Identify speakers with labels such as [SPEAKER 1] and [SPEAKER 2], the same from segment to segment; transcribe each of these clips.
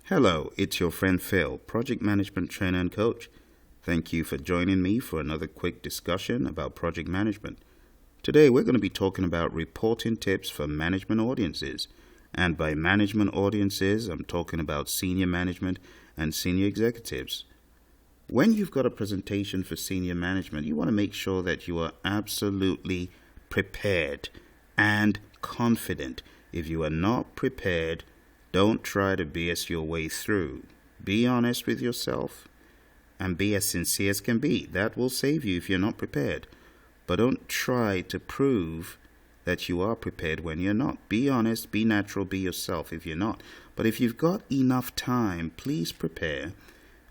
[SPEAKER 1] Hello, it's your friend Phil, Project Management Trainer and Coach. Thank you for joining me for another quick discussion about project management. Today we're going to be talking about reporting tips for management audiences. And by management audiences, I'm talking about senior management and senior executives. When you've got a presentation for senior management, you want to make sure that you are absolutely prepared and confident. If you are not prepared, don't try to BS your way through. Be honest with yourself and be as sincere as can be. That will save you if you're not prepared. But don't try to prove that you are prepared when you're not. Be honest, be natural, be yourself if you're not. But if you've got enough time, please prepare.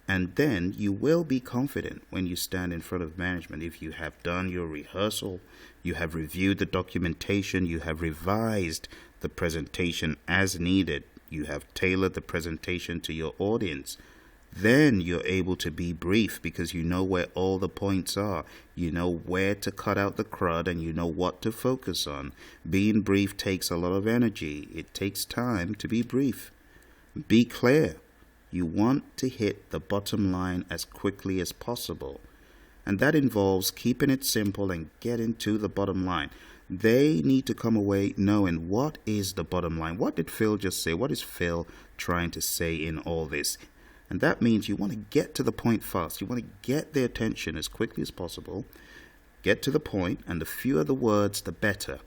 [SPEAKER 1] And then you will be confident when you stand in front of management. If you have done your rehearsal, you have reviewed the documentation, you have revised the presentation as needed, you have tailored the presentation to your audience, then you're able to be brief because you know where all the points are. You know where to cut out the crud and you know what to focus on. Being brief takes a lot of energy. It takes time to be brief. Be clear. You want to hit the bottom line as quickly as possible. And that involves keeping it simple and getting to the bottom line. They need to come away knowing what is the bottom line. What did Phil just say? What is Phil trying to say in all this? And that means you want to get to the point fast. You want to get their attention as quickly as possible. Get to the point, and the fewer the words, the better.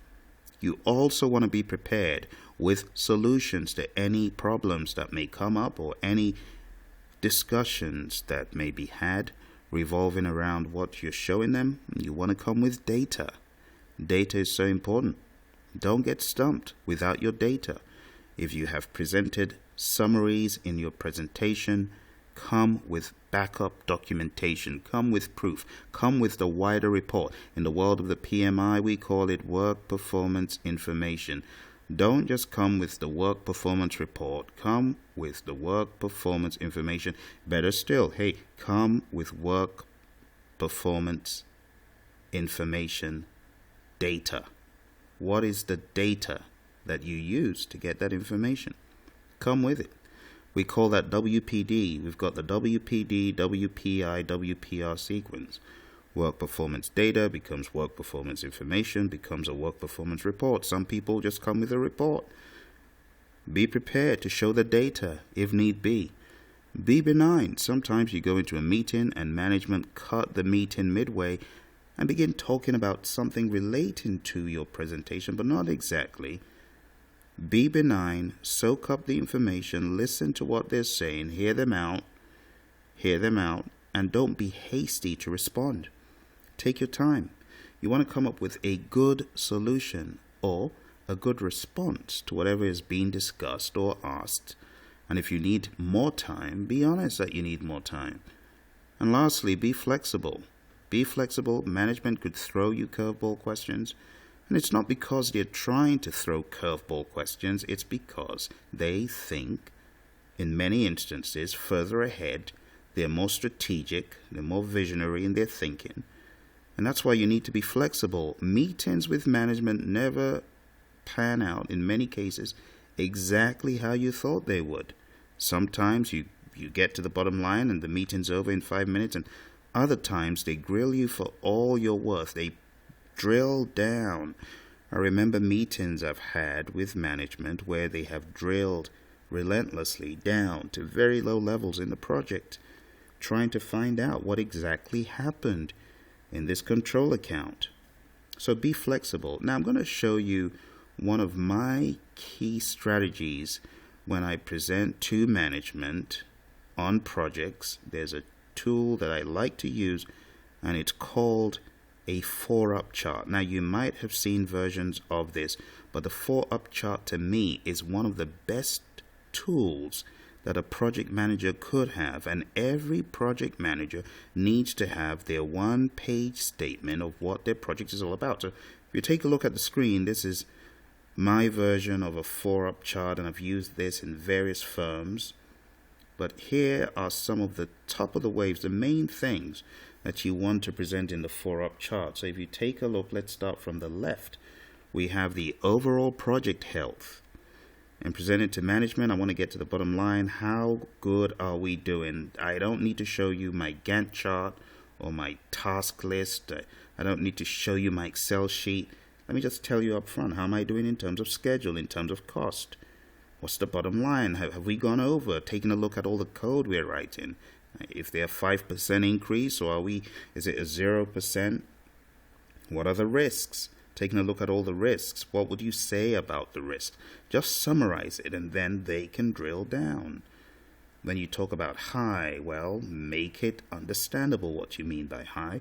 [SPEAKER 1] You also want to be prepared with solutions to any problems that may come up or any discussions that may be had revolving around what you're showing them. You want to come with data. Data is so important. Don't get stumped without your data. If you have presented summaries in your presentation, come with backup documentation, come with proof, come with the wider report. In the world of the PMI, we call it work performance information. Don't just come with the work performance report. Come with the work performance information. Better still, come with work performance information data. What is the data that you use to get that information? Come with it. We call that WPD. We've got the WPD, WPI, WPR sequence. Work performance data becomes work performance information, becomes a work performance report. Some people just come with a report. Be prepared to show the data if need be. Be benign. Sometimes you go into a meeting and management cut the meeting midway and begin talking about something relating to your presentation, but not exactly. Be benign, soak up the information, listen to what they're saying, hear them out, and don't be hasty to respond. Take your time. You want to come up with a good solution or a good response to whatever is being discussed or asked. And if you need more time, be honest that you need more time. And lastly, be flexible. Be flexible. Management could throw you curveball questions. And it's not because they're trying to throw curveball questions. It's because they think, in many instances, further ahead. They're more strategic. They're more visionary in their thinking. And that's why you need to be flexible. Meetings with management never pan out, in many cases, exactly how you thought they would. Sometimes you get to the bottom line and the meeting's over in 5 minutes, and other times they grill you for all you're worth. They drill down. I remember meetings I've had with management where they have drilled relentlessly down to very low levels in the project, trying to find out what exactly happened in this control account. So be flexible. Now I'm going to show you one of my key strategies when I present to management on projects. There's a tool that I like to use, and it's called a 4-up chart. Now you might have seen versions of this, but the 4-up chart to me is one of the best tools that a project manager could have, and every project manager needs to have their one-page statement of what their project is all about. So if you take a look at the screen, this is my version of a 4-up chart, and I've used this in various firms. But here are some of the top of the waves, the main things that you want to present in the 4-up chart. So if you take a look, let's start from the left. We have the overall project health. and present it to management. I want to get to the bottom line. How good are we doing? I don't need to show you my Gantt chart or my task list. I don't need to show you my Excel sheet. Let me just tell you up front, how am I doing in terms of schedule, in terms of cost? What's the bottom line? Have we gone over, taken a look at all the code we're writing? If they're 5% increase, or is it a 0%? What are the risks? Taking a look at all the risks. What would you say about the risk? Just summarize it, and then they can drill down. When you talk about high, well, make it understandable what you mean by high.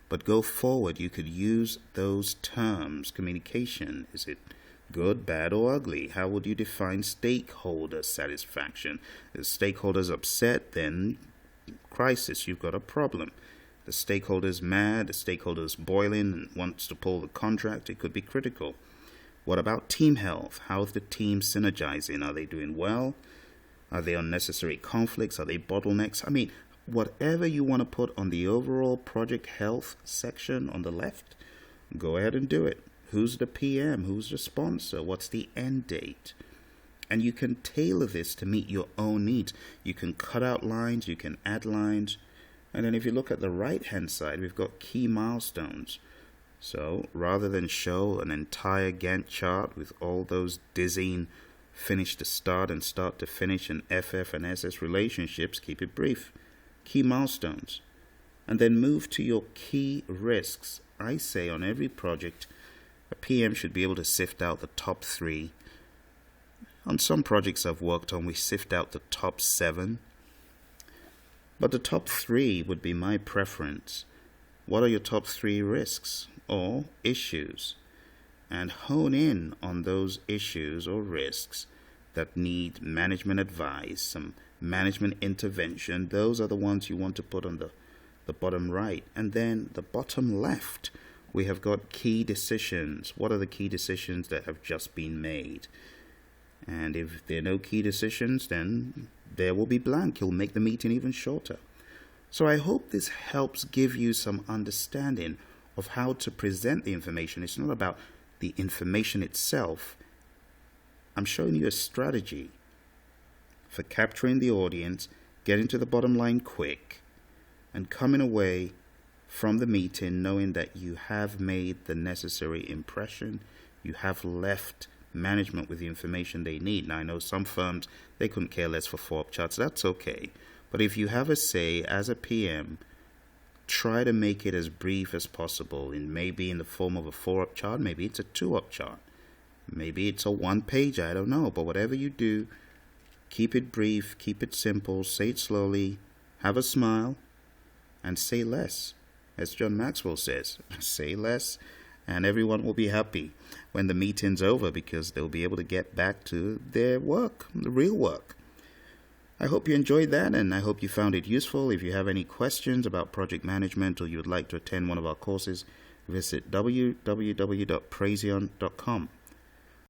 [SPEAKER 1] But go forward, you could use those terms. Communication, is it good, bad, or ugly? How would you define stakeholder satisfaction? If stakeholders upset, then crisis, you've got a problem. The stakeholder's mad, the stakeholder's boiling and wants to pull the contract, it could be critical. What about team health? How's the team synergizing? Are they doing well? Are there unnecessary conflicts? Are they bottlenecks? I mean, whatever you want to put on the overall project health section on the left, go ahead and do it. Who's the PM? Who's the sponsor? What's the end date? And you can tailor this to meet your own needs. You can cut out lines, you can add lines. And then if you look at the right-hand side, we've got key milestones. So rather than show an entire Gantt chart with all those dizzying finish to start and start to finish and FF and SS relationships, keep it brief. Key milestones. And then move to your key risks. I say on every project, a PM should be able to sift out the top 3. On some projects I've worked on, we sift out the top 7. But the top 3 would be my preference. What are your top 3 risks or issues? And hone in on those issues or risks that need management advice, some management intervention. Those are the ones you want to put on the bottom right. And then the bottom left, we have got key decisions. What are the key decisions that have just been made? And if there are no key decisions, then there will be blank. You'll make the meeting even shorter. So I hope this helps give you some understanding of how to present the information. It's not about the information itself. I'm showing you a strategy for capturing the audience, getting to the bottom line quick, and coming away from the meeting knowing that you have made the necessary impression. You have left management with the information they need. Now, I know some firms, they couldn't care less for 4-up charts. That's okay. But if you have a say as a PM, try to make it as brief as possible. And maybe in the form of a 4-up chart, maybe it's a 2-up chart. Maybe it's a 1-page, I don't know. But whatever you do, keep it brief, keep it simple, say it slowly, have a smile, and say less. As John Maxwell says, say less, and everyone will be happy when the meeting's over because they'll be able to get back to their work, the real work. I hope you enjoyed that, and I hope you found it useful. If you have any questions about project management or you would like to attend one of our courses, visit www.praizion.com.